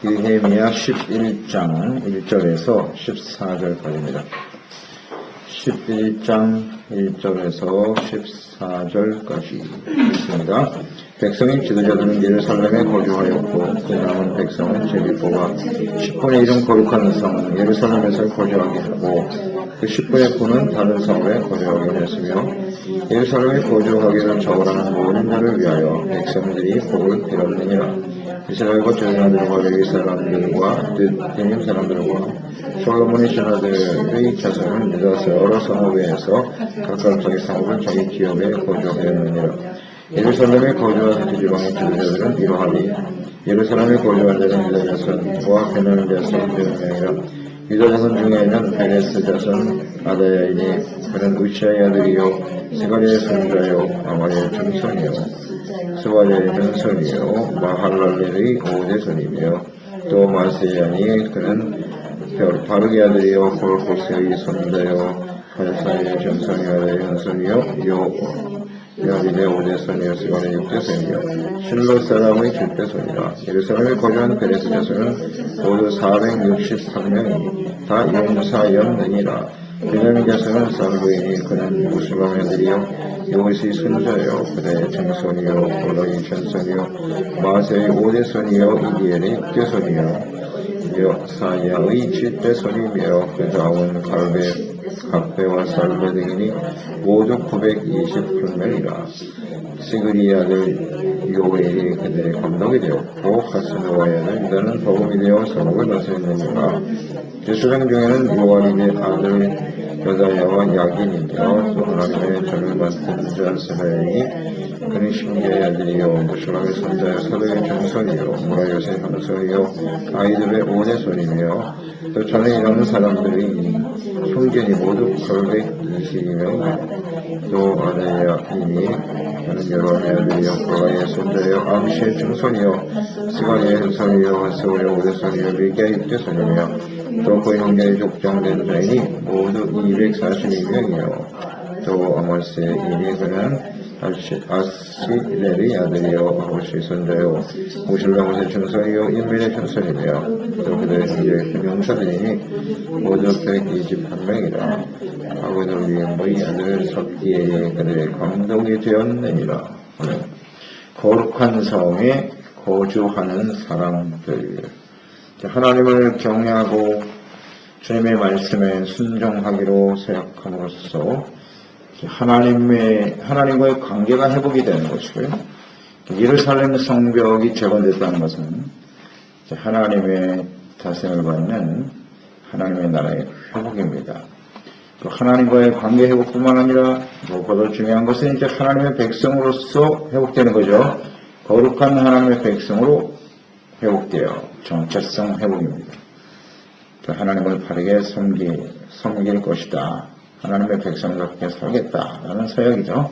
느헤미야 11장 1절에서 14절까지입니다. 11장 1절에서 14절까지 있습니다. 백성의 지도자들은 예루살렘에 거주하였고 그 남은 백성은 제비 뽑아 10분의 1은 거룩한 성 예루살렘에서 거주하게 하고 그 10분의 9는 다른 성에 거주하게 했으며 예루살렘에 거주하기를 저버라는 모든 자를 위하여 백성들이 복을 빌었느니라. 이스라엘과 제사장들과 레위 사람들과 느헤님 사람들과 솔로몬의 신하들의 자손은 유다 여러 성읍에서 각각 자기 성읍을 자기 기업에 거주하였느니라. 예루살렘에 거주한 그 지방의 지도자들은 이러하니 예루살렘에 거주한 자는 유다 자손과 베냐민 자손 2명이라. 유다 자손 중에는 베레스 자손 아다야이니 그는 우시아의 아들이요 스가랴의 손자요 아마리의 증손이요 스바랴의 증손이요 마할랄렐의 5대 손이며 또 마세야니 그는 바르게 아들이요 홀호세의 손자요 하사의 증손이요 증손이요 야빈의 5대 손이요 스가랴의 6대 손이요 실로 사람의 7대 손이라. 예루살렘에 거주한 베레스 자손은 모두 463명이 다 용사였느니라. 베냐민 자손은 살루이니 그는 무슬람의 아들이요 요것이 손자요 그대의 증손이요 골로의 전손이요 마세의 5대 손이요 이디엘의 6대 손이요 여사야의 7대 손이며 그 다음은 갑배와 살베 등이니 모두 928명이라. 시그리의 아들 요엘이 그들의 감독이 되었고 하스노아의 아들 유다는 버금이 되어 성읍을 다스렸느니라. 제사장 중에는 요한의 아들 여다야와 야긴이며 또 하나님의 전을 맡은 자 스바야니 그는 신기의 아들이요 무술람의 손자여 사도의 증손이요 무라요의 형손이요 아이들의 5대 손이며 또 전에 일하는 사람들의 형제니 모두 820명이며 또 아다야이니 그는 여로함의 아들이요 고라의 손자여 암시의 증손이요 스가랴의 형손이요 하스오의 5대 손이요 밀기의 6대 손이며 또 그 형제의 족장된 자이니 모두 242명이요 또 아모스이니 그는 아시렐의 아들이요 아호시의 손자요 무실라못의 증손이요 인멜의 증손이며 또 그들의 형제의 용사들이니 모두 121명이라. 아버들 위에 모의 아들 섭기에 그들의 감독이 되었느니라. 거룩한 성에 거주하는 사람들, 하나님을 경외하고 주님의 말씀에 순종하기로 생각함으로써 하나님과의 관계가 회복이 되는 것이고요. 예루살렘 성벽이 재건됐다는 것은 하나님의 다스림을 받는 하나님의 나라의 회복입니다. 또 하나님과의 관계 회복뿐만 아니라 무엇보다 중요한 것은 이제 하나님의 백성으로서 회복되는 거죠. 거룩한 하나님의 백성으로 회복되어 정체성 회복입니다. 또 하나님을 바르게 섬길 것이다. 하나님의 백성답게 살겠다라는 서약이죠.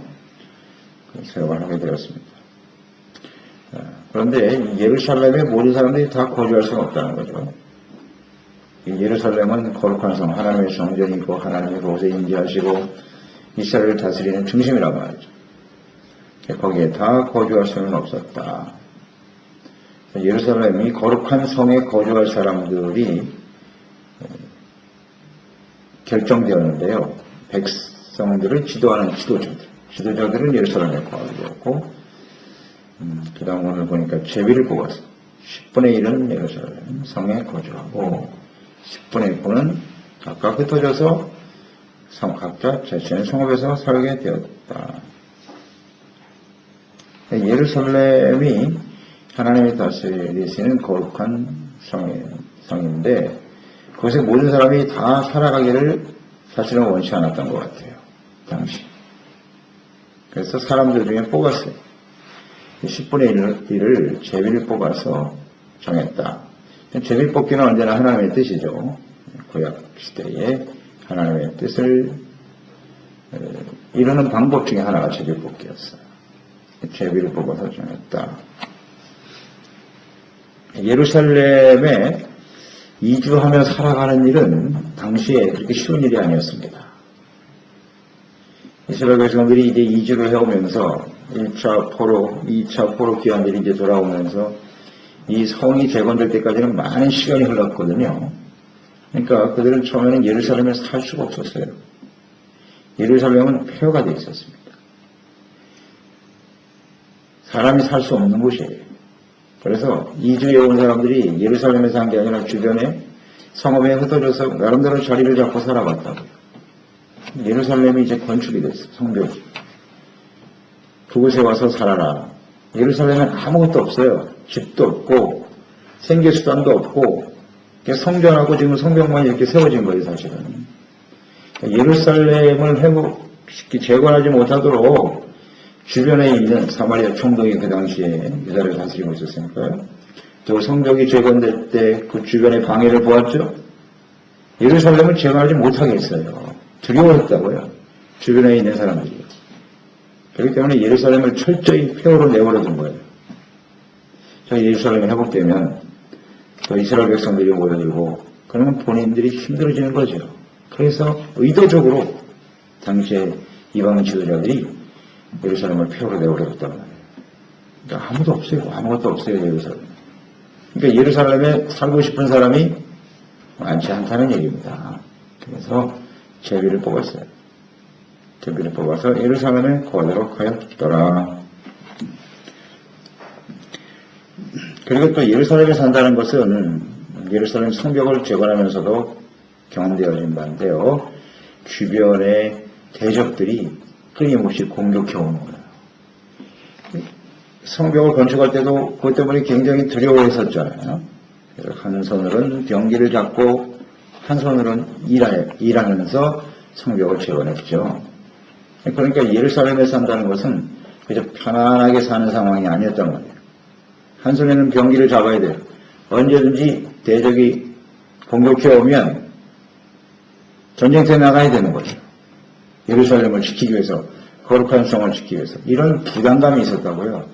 그 서약을 하게 되었습니다. 그런데 예루살렘에 모든 사람들이 다 거주할 수는 없다는 거죠. 예루살렘은 거룩한 성, 하나님의 성전이고 하나님의 곳에 임재하시고 이스라엘을 다스리는 중심이란 말이죠. 거기에 다 거주할 수는 없었다. 예루살렘이 거룩한 성에 거주할 사람들이 결정되었는데요. 백성들을 지도하는 지도자들은 예루살렘에 거주했고, 그 다음 오늘 보니까 제비를 뽑아서 10분의 1은 예루살렘 성에 거주하고 10분의 9는 각각 흩어져서 각자 자신의 성읍에서 살게 되었다. 예루살렘이 하나님의 다스리시는 거룩한 성인데 그것에 모든 사람이 다 살아가기를 사실은 원치 않았던 것 같아요. 당시. 그래서 사람들 중에 뽑았어요. 10분의 1을 제비를 뽑아서 정했다. 제비 뽑기는 언제나 하나님의 뜻이죠. 구약 시대에 하나님의 뜻을 이루는 방법 중에 하나가 제비 뽑기였어요. 제비를 뽑아서 정했다. 예루살렘에 이주하며 살아가는 일은 당시에 그렇게 쉬운 일이 아니었습니다. 이스라엘 백성들이 이제 이주를 해오면서 1차 포로, 2차 포로 귀환들이 이제 돌아오면서 이 성이 재건될 때까지는 많은 시간이 흘렀거든요. 그러니까 그들은 처음에는 예루살렘에 살 수가 없었어요. 예루살렘은 폐허가 되어 있었습니다. 사람이 살 수 없는 곳이에요. 그래서 이주에 온 사람들이 예루살렘에 산 게 아니라 주변에 성읍에 흩어져서 나름대로 자리를 잡고 살아갔다고요. 예루살렘이 이제 건축이 됐어요. 성벽이. 그곳에 와서 살아라. 예루살렘엔 아무것도 없어요. 집도 없고 생계수단도 없고 성전하고 지금 성벽만 이렇게 세워진 거예요. 사실은. 예루살렘을 회복시키 재건하지 못하도록 주변에 있는 사마리아 총독이 그 당시에 유다를 다스리고 있었으니까요. 또 성벽이 재건될 때 그 주변의 방해를 보았죠. 예루살렘을 재건하지 못하게 했어요. 두려워했다고요. 주변에 있는 사람들이. 그렇기 때문에 예루살렘을 철저히 폐허로 내버려둔 거예요. 자, 예루살렘이 회복되면 또 이스라엘 백성들이 모여들고 그러면 본인들이 힘들어지는 거죠. 그래서 의도적으로 당시에 이방 지도자들이 예루살렘을 폐허로 내버려뒀단 말이에요. 그러니까 아무도 없어요. 아무것도 없어요. 예루살렘. 그러니까 예루살렘에 살고 싶은 사람이 많지 않다는 얘기입니다. 그래서 제비를 뽑았어요. 제비를 뽑아서 예루살렘에 거하도록 하였더라. 그리고 또 예루살렘에 산다는 것은 예루살렘 성벽을 재건하면서도 경험되어진 바인데요. 주변의 대적들이 끊임없이 공격해오는 거예요. 성벽을 건축할 때도 그것 때문에 굉장히 두려워했었잖아요. 그래서 한 손으로는 병기를 잡고 한 손으로는 일하면서 성벽을 재건했죠. 그러니까 예루살렘에 산다는 것은 그저 편안하게 사는 상황이 아니었단 말이에요. 한 손에는 병기를 잡아야 돼요. 언제든지 대적이 공격해 오면 전쟁터에 나가야 되는 거죠. 예루살렘을 지키기 위해서, 거룩한 성을 지키기 위해서. 이런 부담감이 있었다고요.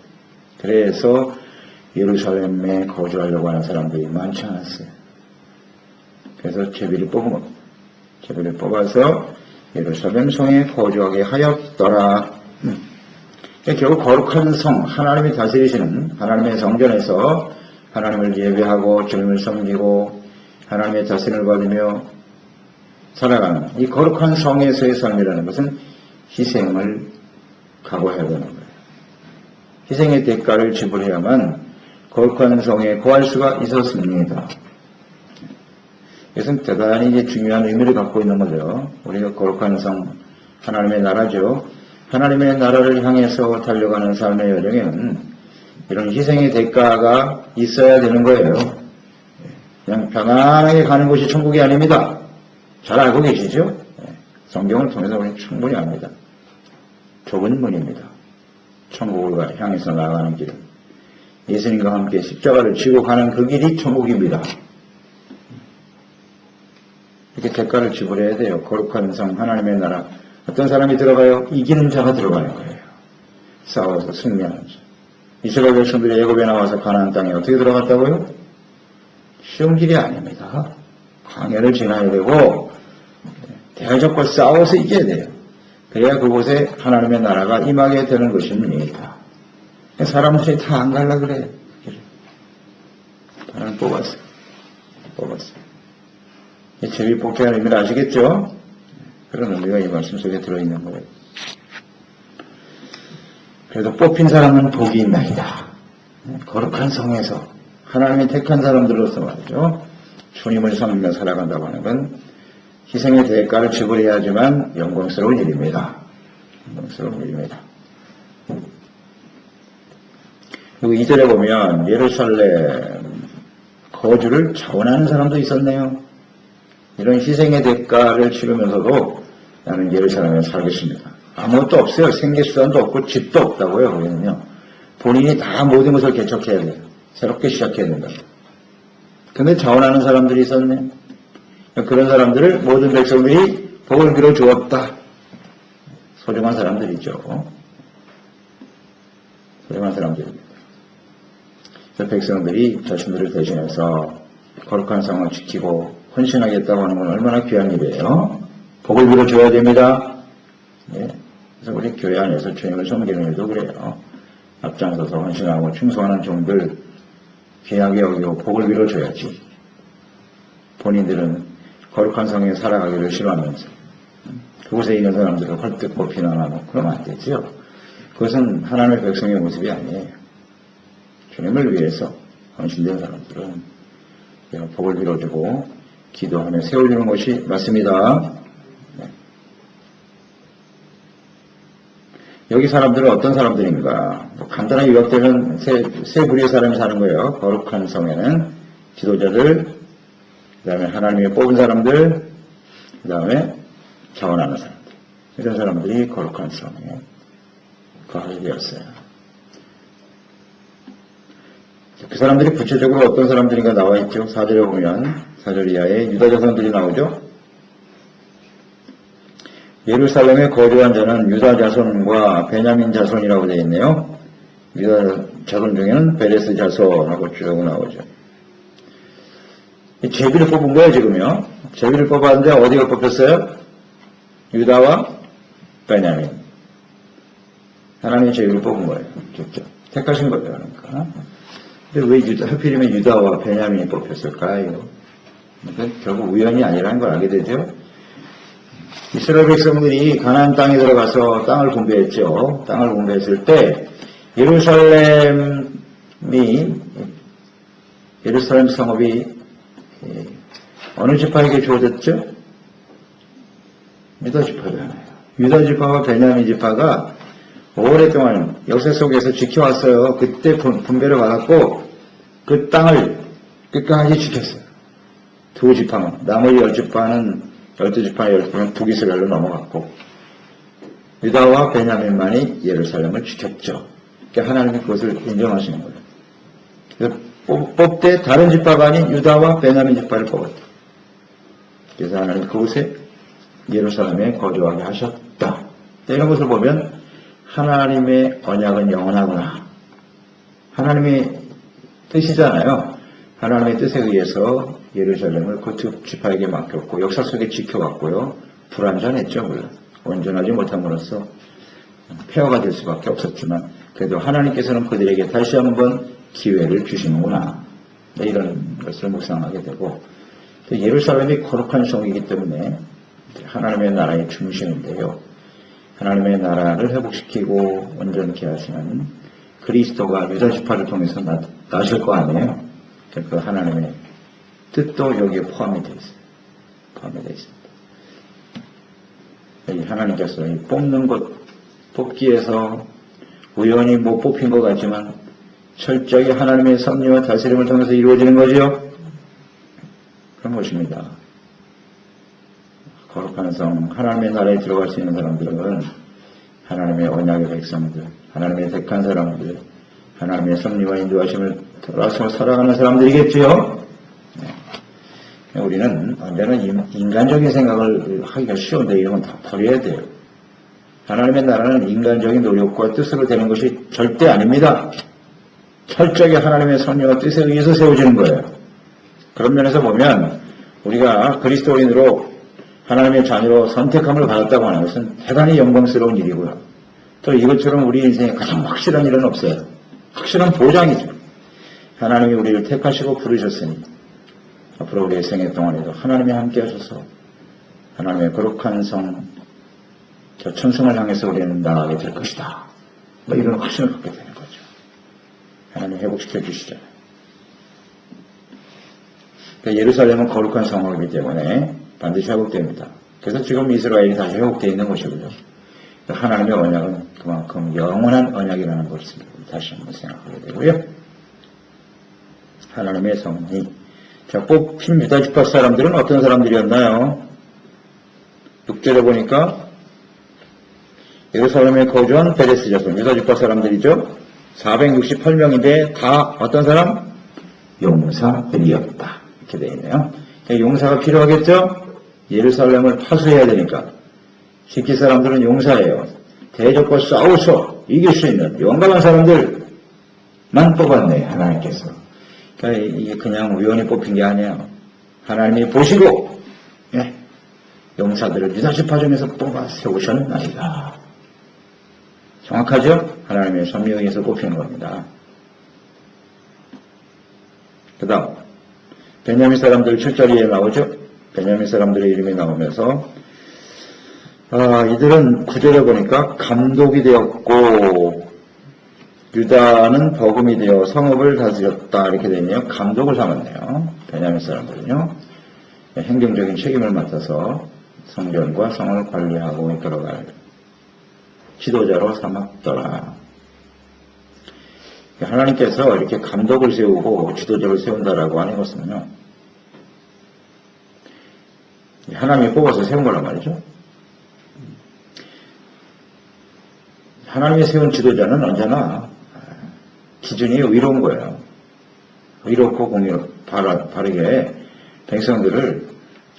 그래서 예루살렘에 거주하려고 하는 사람들이 많지 않았어요. 그래서 제비를 뽑은 겁니다. 제비를 뽑아서 예루살렘 성에 거주하게 하였더라. 결국 거룩한 성, 하나님이 다스리시는 하나님의 성전에서 하나님을 예배하고 주님을 섬기고 하나님의 다스림을 받으며 살아가는 이 거룩한 성에서의 삶이라는 것은 희생을 각오해야 되는 거예요. 희생의 대가를 지불해야만 거룩한 성에 거할 수가 있었습니다. 이것은 대단히 이제 중요한 의미를 갖고 있는 거죠. 우리가 거룩한 성, 하나님의 나라죠. 하나님의 나라를 향해서 달려가는 삶의 여정에는 이런 희생의 대가가 있어야 되는 거예요. 그냥 편안하게 가는 곳이 천국이 아닙니다. 잘 알고 계시죠? 성경을 통해서 우리는 충분히 압니다. 좁은 문입니다. 천국을 향해서 나아가는 길은 예수님과 함께 십자가를 지고 가는 그 길이 천국입니다. 이렇게 대가를 지불해야 돼요. 거룩한 성, 하나님의 나라. 어떤 사람이 들어가요? 이기는 자가 들어가는 거예요. 싸워서 승리하는 자. 이스라엘 백성들이 애굽에 나와서 가나안 땅에 어떻게 들어갔다고요? 쉬운 길이 아닙니다. 광야를 지나야 되고 대적과 싸워서 이겨야 돼요. 그래야 그곳에 하나님의 나라가 임하게 되는 것입니다. 사람들이 다 안 갈라 그래요. 나는 뽑았어요. 제비 뽑기 하는 의미를 아시겠죠? 그런 의미가 이 말씀 속에 들어있는 거예요. 그래도 뽑힌 사람은 복이 있나이다. 거룩한 성에서 하나님이 택한 사람들로서 말이죠. 주님을 섬기며 살아간다고 하는 건 희생의 대가를 지불해야지만 영광스러운 일입니다. 영광스러운 일입니다. 그리고 2절에 보면 예루살렘 거주를 자원하는 사람도 있었네요. 이런 희생의 대가를 치르면서도 나는 예루살렘에 살겠습니다. 아무것도 없어요. 생계수단도 없고 집도 없다고요. 거기는요. 본인이 다 모든 것을 개척해야 돼요. 새롭게 시작해야 된다. 근데 자원하는 사람들이 있었네. 그런 사람들을 모든 백성들이 복을 빌어 주었다. 소중한 사람들이죠. 소중한 사람들입니다. 백성들이 자신들을 대신해서 거룩한 성을 지키고 헌신하겠다고 하는 건 얼마나 귀한 일이에요. 복을 빌어 줘야 됩니다. 예. 그래서 우리 교회 안에서 주님을 섬기는 일도 그래요. 앞장서서 헌신하고 충성하는 종들 귀하게 여기고 복을 빌어줘야지. 본인들은 거룩한 성에 살아가기를 싫어하면서 그곳에 있는 사람들을 헐뜯고 비난하고 그러면 안 되죠. 그것은 하나님의 백성의 모습이 아니에요. 주님을 위해서 헌신된 사람들은 복을 빌어주고 기도하며 세워주는 것이 맞습니다. 네. 여기 사람들은 어떤 사람들인가? 간단하게 요약되면 세 부류의 사람이 사는 거예요. 거룩한 성에는 지도자들, 그 다음에 하나님이 뽑은 사람들, 그 다음에 자원하는 사람들. 이런 사람들이 거룩한 성에 거하게 되었어요. 그 사람들이 구체적으로 어떤 사람들인가 나와 있죠. 4절에 보면 4절 이하에 유다 자손들이 나오죠. 예루살렘에 거주한 자는 유다 자손과 베냐민 자손이라고 되어 있네요. 유다 자손 중에는 베레스 자손하고 쭉 나오죠. 제비를 뽑은 거예요, 지금요. 제비를 뽑았는데 어디가 뽑혔어요? 유다와 베냐민. 하나님이 제비를 뽑은 거예요. 직접. 택하신 거예요, 그러니까. 근데 왜 하필이면 유다와 베냐민이 뽑혔을까요? 그러니까 결국 우연이 아니라는 걸 알게 되죠. 이스라엘 백성들이 가나안 땅에 들어가서 땅을 분배했죠. 땅을 분배했을 때 예루살렘 성읍이 어느 지파에게 주어졌죠? 유다 지파잖아요. 유다 지파와 베냐민 지파가 오랫동안 역사 속에서 지켜왔어요. 그때 분배를 받았고 그 땅을 끝까지 지켰어요. 두 지파는, 나머지 12지파는 북이스라엘로 넘어갔고 유다와 베냐민만이 예루살렘을 지켰죠. 그러니까 하나님이 그것을 인정하시는 거예요. 그래서 뽑되 다른 지파가 아닌 유다와 베냐민 지파를 뽑았다. 그래서 하나님 그곳에 예루살렘에 거주하게 하셨다. 이런 것을 보면 하나님의 언약은 영원하구나. 하나님의 뜻이잖아요. 하나님의 뜻에 의해서 예루살렘을 그 두 지파에게 맡겼고 역사 속에 지켜왔고요. 불완전했죠. 물론 온전하지 못함으로써 폐허가 될 수밖에 없었지만 그래도 하나님께서는 그들에게 다시 한번 기회를 주시는구나. 이런 것을 묵상하게 되고 또 예루살렘이 거룩한 성이기 때문에 하나님의 나라의 중심인데요. 하나님의 나라를 회복시키고 온전케 하시는 그리스도가 유다 지파를 통해서 나실 거 아니에요. 그 하나님의 뜻도 여기에 포함이 되어 있어요. 포함이 되어 있습니다. 하나님께서 이 뽑는 것, 뽑기에서 우연히 못 뽑힌 것 같지만 철저히 하나님의 섭리와 다스림을 통해서 이루어지는 거지요. 그런 것입니다. 거룩한 성, 하나님의 나라에 들어갈 수 있는 사람들은 하나님의 언약의 백성들, 하나님의 택한 사람들, 하나님의 섭리와 인도하심을 따라서 살아가는 사람들이겠지요. 네. 우리는 언제나 인간적인 생각을 하기가 쉬운데 이런 건 다 버려야 돼요. 하나님의 나라는 인간적인 노력과 뜻으로 되는 것이 절대 아닙니다. 철저하게 하나님의 섭리와 뜻에 의해서 세워지는 거예요. 그런 면에서 보면 우리가 그리스도인으로 하나님의 자녀로 선택함을 받았다고 하는 것은 대단히 영광스러운 일이고요. 또 이것처럼 우리 인생에 가장 확실한 일은 없어요. 확실한 보장이죠. 하나님이 우리를 택하시고 부르셨으니 앞으로 우리의 생애 동안에도 하나님이 함께 하셔서 하나님의 거룩한 성, 저 천성을 향해서 우리는 나아가게 될 것이다. 이런 확신을 갖게 되는 거죠. 하나님 회복시켜 주시잖아요. 그러니까 예루살렘은 거룩한 성이기 때문에 반드시 회복됩니다. 그래서 지금 이스라엘이 다시 회복되어 있는 것이고요. 하나님의 언약은 그만큼 영원한 언약이라는 것을 다시 한번 생각하게 되고요. 하나님의 성이 자, 뽑힌 유다 지파 사람들은 어떤 사람들이었나요? 6절에 보니까 예루살렘에 거주한 베레스 자손, 유다 지파 사람들이죠. 468명인데 다 어떤 사람? 용사들이었다. 이렇게 되어 있네요. 용사가 필요하겠죠? 예루살렘을 파수해야 되니까. 시키 사람들은 용사예요. 대적과 싸워서 이길 수 있는 용감한 사람들만 뽑았네, 하나님께서. 그러니까 이게 그냥 우연히 뽑힌 게 아니에요. 하나님이 보시고, 예, 용사들을 유다 지파 중에서 뽑아 세우셨나이다. 정확하죠? 하나님의 섭리에 의해서 뽑히는 겁니다. 그 다음 베냐민 사람들 7절에 나오죠. 베냐민 사람들의 이름이 나오면서 이들은 9절에 보니까 감독이 되었고 유다는 버금이 되어 성읍을 다스렸다 이렇게 되네요. 감독을 삼았네요. 베냐민 사람들은요. 행정적인 책임을 맡아서 성전과 성을 관리하고 이끌어갈 지도자로 삼았더라. 하나님께서 이렇게 감독을 세우고 지도자를 세운다라고 하는 것은요. 하나님이 뽑아서 세운 거란 말이죠. 하나님이 세운 지도자는 언제나 기준이 의로운 거예요. 의롭고 바르게 백성들을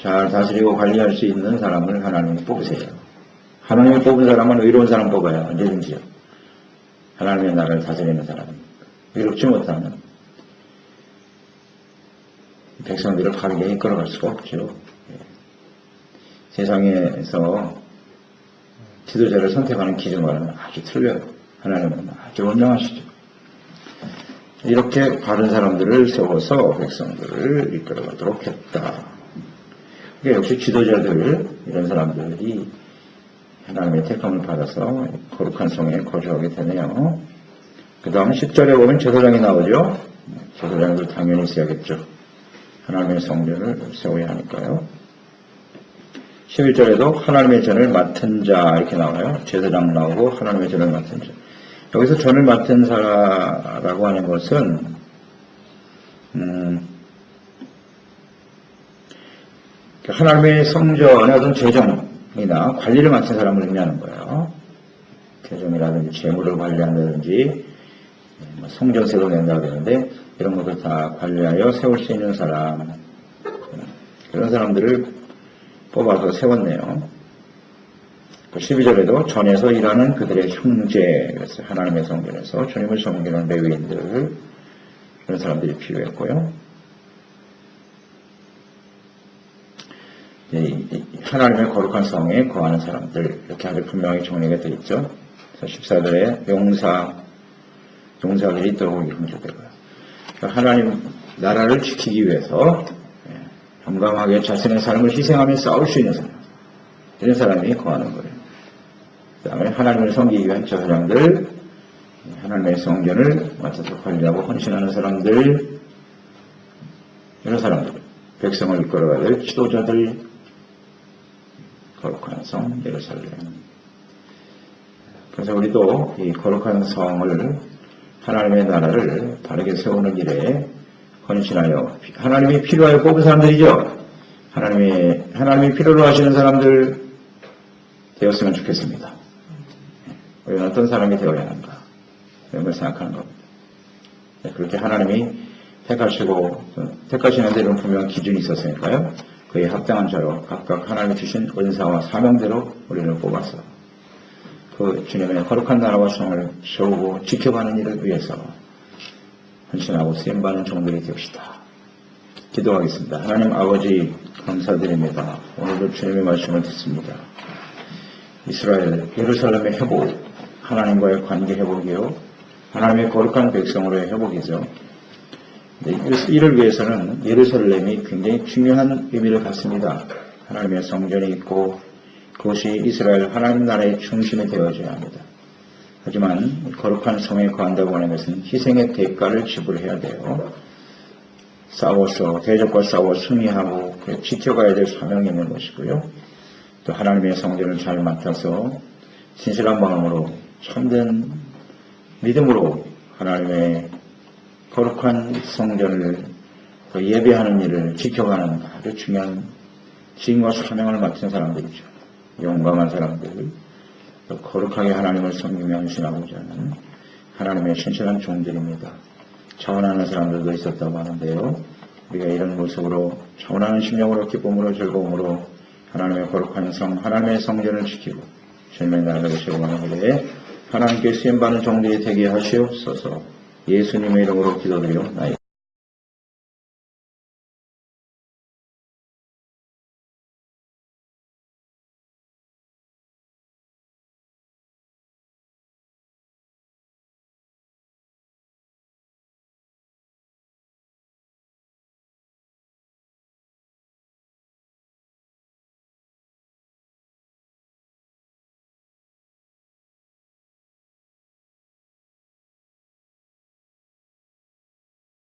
잘 다스리고 관리할 수 있는 사람을 하나님이 뽑으세요. 하나님이 뽑은 사람은 의로운 사람 뽑아요. 언제든지요. 하나님의 나라를 다스리는 사람. 의롭지 못하면 백성들을 바르게 이끌어갈 수가 없죠. 세상에서 지도자를 선택하는 기준과는 아주 틀려요. 하나님은 아주 온전하시죠. 이렇게 바른 사람들을 세워서 백성들을 이끌어가도록 했다. 그러니까 역시 지도자들, 이런 사람들이 하나님의 택함을 받아서 거룩한 성에 거주하게 되네요. 그 다음 10절에 보면 제사장이 나오죠. 제사장도 당연히 있어야겠죠. 하나님의 성전을 세워야 하니까요. 11절에도 하나님의 전을 맡은 자 이렇게 나와요. 제사장 나오고 하나님의 전을 맡은 자. 여기서 전을 맡은 자라고 하는 것은 하나님의 성전의 어떤 재정이나 관리를 맡은 사람을 의미하는 거예요. 재정이라든지 재물을 관리한다든지 성전세도 낸다고 하는데 이런 것들 다 관리하여 세울 수 있는 사람, 그런 사람들을 뽑아서 세웠네요. 12절에도 전에서 일하는 그들의 형제, 하나님의 성전에서 주님을 섬기는 레위인들, 그런 사람들이 필요했고요. 하나님의 거룩한 성에 거하는 사람들, 이렇게 아주 분명히 정리가 되어 있죠. 14절에 용사들이 또 형제되고요. 하나님 나라를 지키기 위해서 용감하게 자신의 삶을 희생하며 싸울 수 있는 사람, 이런 사람이 거하는 거예요. 그 다음에 하나님을 섬기기 위한 제사장들, 하나님의 성전을 맡아서 관리하고 헌신하는 사람들, 이런 사람들, 백성을 이끌어가야 될 지도자들, 거룩한 성 예루살렘. 그래서 우리도 이 거룩한 성을, 하나님의 나라를 바르게 세우는 일에 헌신하여, 하나님이 필요하여 뽑은 사람들이죠. 하나님이 필요로 하시는 사람들 되었으면 좋겠습니다. 우리는 어떤 사람이 되어야 하는가, 이런 걸 생각하는 겁니다. 그렇게 하나님이 택하시는 데는 분명 기준이 있었으니까요. 그에 합당한 자로 각각 하나님이 주신 은사와 사명대로 우리를 뽑아서 그 주님의 거룩한 나라와 성을 세우고 지켜가는 일을 위해서 헌신하고 쓰임받는 종들이 되옵시다. 기도하겠습니다. 하나님 아버지 감사드립니다. 오늘도 주님의 말씀을 듣습니다. 이스라엘 예루살렘의 회복, 하나님과의 관계 회복이요, 하나님의 거룩한 백성으로의 회복이죠. 이를 위해서는 예루살렘이 굉장히 중요한 의미를 갖습니다. 하나님의 성전이 있고 그것이 이스라엘 하나님 나라의 중심이 되어져야 합니다. 하지만 거룩한 성에 거한다고 하는 것은 희생의 대가를 지불해야 돼요. 싸워서 대적과 싸워 승리하고 지켜가야 될 사명이 있는 것이고요. 또 하나님의 성전을 잘 맡아서 진실한 마음으로 참된 믿음으로 하나님의 거룩한 성전을 예배하는 일을 지켜가는 아주 중요한 지인과 사명을 맡은 사람들이죠. 용감한 사람들, 또 거룩하게 하나님을 섬기며 헌신하고자 하는 하나님의 신실한 종들입니다. 자원하는 사람들도 있었다고 하는데요. 우리가 이런 모습으로 자원하는 심령으로 기쁨으로 즐거움으로 하나님의 거룩한 성, 하나님의 성전을 지키고 주님의 나라를 세워가는 일에 하나님께 쓰임받는 종들이 되게 하시옵소서. 예수님의 이름으로 기도드리옵나이다.